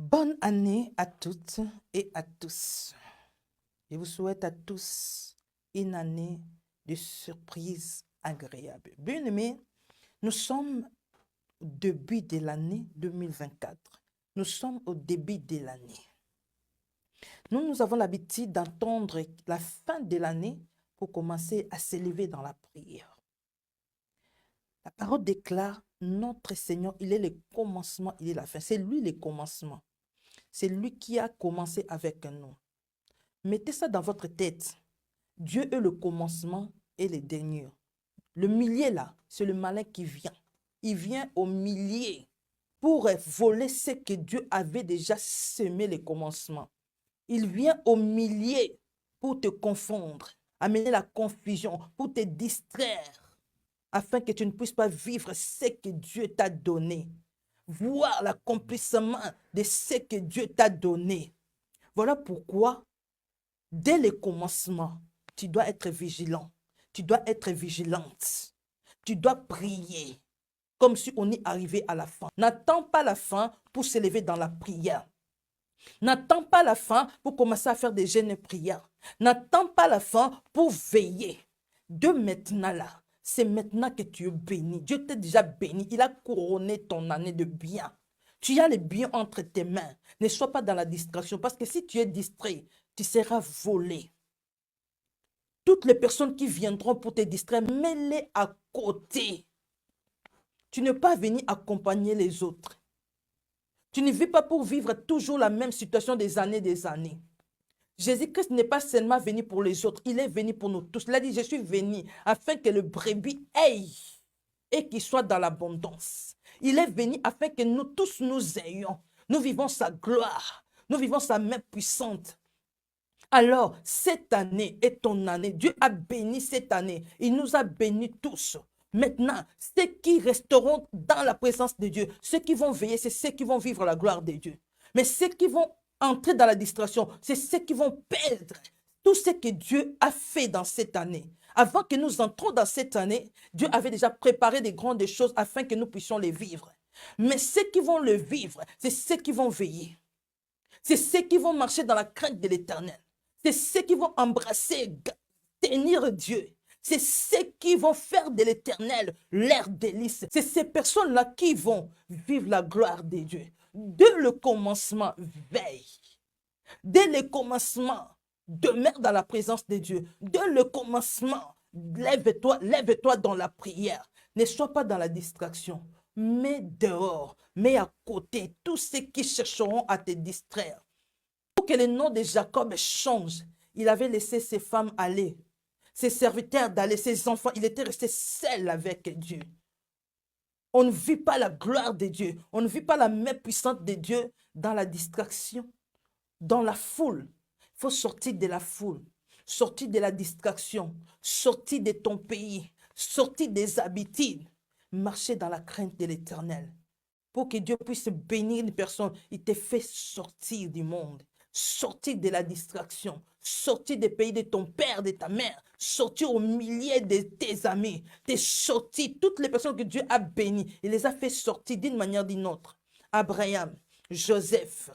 Bonne année à toutes et à tous. Je vous souhaite à tous une année de surprises agréables. Bien-aimés, nous sommes au début de l'année 2024. Nous sommes au début de l'année. Nous avons l'habitude d'entendre la fin de l'année pour commencer à s'élever dans la prière. La parole déclare, notre Seigneur, il est le commencement, il est la fin. C'est lui le commencement. C'est lui qui a commencé avec nous. Mettez ça dans votre tête. Dieu est le commencement et le dernier. Le milieu là, c'est le malin qui vient. Il vient au milieu pour voler ce que Dieu avait déjà semé le commencement. Il vient au milieu pour te confondre, amener la confusion, pour te distraire, afin que tu ne puisses pas vivre ce que Dieu t'a donné. Voir l'accomplissement de ce que Dieu t'a donné. Voilà pourquoi, dès le commencement, tu dois être vigilant. Tu dois être vigilante. Tu dois prier comme si on y arrivait à la fin. N'attends pas la fin pour s'élever dans la prière. N'attends pas la fin pour commencer à faire des jeûnes et prières. N'attends pas la fin pour veiller. De maintenant là, c'est maintenant que tu es béni. Dieu t'a déjà béni. Il a couronné ton année de bien. Tu as les biens entre tes mains. Ne sois pas dans la distraction parce que si tu es distrait, tu seras volé. Toutes les personnes qui viendront pour te distraire, mets-les à côté. Tu n'es pas venu accompagner les autres. Tu ne vis pas pour vivre toujours la même situation des années. Jésus-Christ n'est pas seulement venu pour les autres, il est venu pour nous tous. Il a dit, je suis venu afin que le brebis aille et qu'il soit dans l'abondance. Il est venu afin que nous tous nous ayons. Nous vivons sa gloire. Nous vivons sa main puissante. Alors, cette année est ton année. Dieu a béni cette année. Il nous a bénis tous. Maintenant, ceux qui resteront dans la présence de Dieu, ceux qui vont veiller, c'est ceux qui vont vivre la gloire de Dieu. Mais ceux qui vont entrer dans la distraction, c'est ceux qui vont perdre tout ce que Dieu a fait dans cette année. Avant que nous entrons dans cette année, Dieu avait déjà préparé des grandes choses afin que nous puissions les vivre. Mais ceux qui vont le vivre, c'est ceux qui vont veiller. C'est ceux qui vont marcher dans la crainte de l'Éternel. C'est ceux qui vont embrasser, tenir Dieu. C'est ceux qui vont faire de l'Éternel leur délice. C'est ces personnes-là qui vont vivre la gloire de Dieu. Dès le commencement, veille. Dès le commencement, demeure dans la présence de Dieu. Dès le commencement, lève-toi dans la prière. Ne sois pas dans la distraction. Mets dehors, mets à côté tous ceux qui chercheront à te distraire. Pour que le nom de Jacob change, il avait laissé ses femmes aller, ses serviteurs d'aller, ses enfants. Il était resté seul avec Dieu. On ne vit pas la gloire de Dieu. On ne vit pas la main puissante de Dieu dans la distraction, dans la foule. Il faut sortir de la foule, sortir de la distraction, sortir de ton pays, sortir des habitudes, marcher dans la crainte de l'Éternel. Pour que Dieu puisse bénir une personne, il te fait sortir du monde, sortir de la distraction, sortir des pays de ton père, de ta mère, sortir au milieu de tes amis, te sortir toutes les personnes que Dieu a bénies, il les a fait sortir d'une manière ou d'une autre. Abraham, Joseph,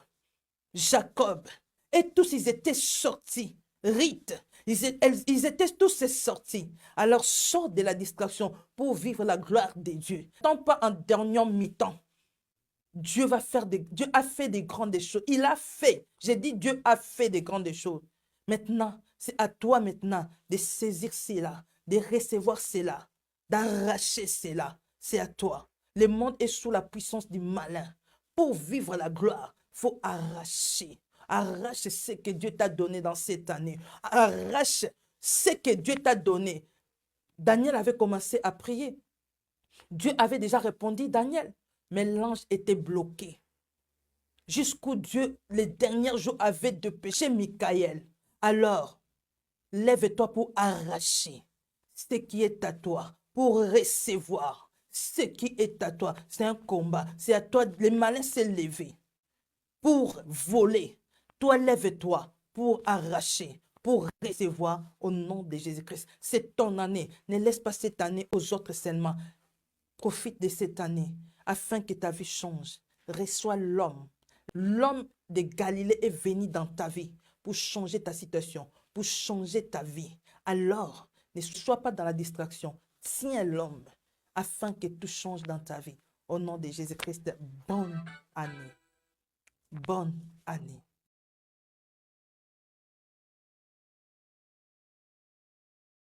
Jacob, et tous ils étaient sortis. Rite, ils étaient tous sortis. Alors sors de la distraction pour vivre la gloire de Dieu. Tant pas en dernier mi-temps. Dieu a fait des grandes choses. Il a fait. J'ai dit Dieu a fait des grandes choses. Maintenant, c'est à toi maintenant de saisir cela, de recevoir cela, d'arracher cela. C'est à toi. Le monde est sous la puissance du malin. Pour vivre la gloire, il faut arracher. Arrache ce que Dieu t'a donné dans cette année. Arrache ce que Dieu t'a donné. Daniel avait commencé à prier. Dieu avait déjà répondu, Daniel. Mais l'ange était bloqué. Jusqu'où Dieu, les derniers jours, avait de péché Michaël. Alors, lève-toi pour arracher ce qui est à toi, pour recevoir ce qui est à toi. C'est un combat. C'est à toi. Les malins s'est levé pour voler. Toi, lève-toi pour arracher, pour recevoir au nom de Jésus-Christ. C'est ton année. Ne laisse pas cette année aux autres seulement. Profite de cette année afin que ta vie change. Reçois l'homme, L'homme de Galilée est venu dans ta vie pour changer ta situation, pour changer ta vie. Alors, ne sois pas dans la distraction. Tiens l'homme afin que tout change dans ta vie. Au nom de Jésus-Christ, bonne année. Bonne année.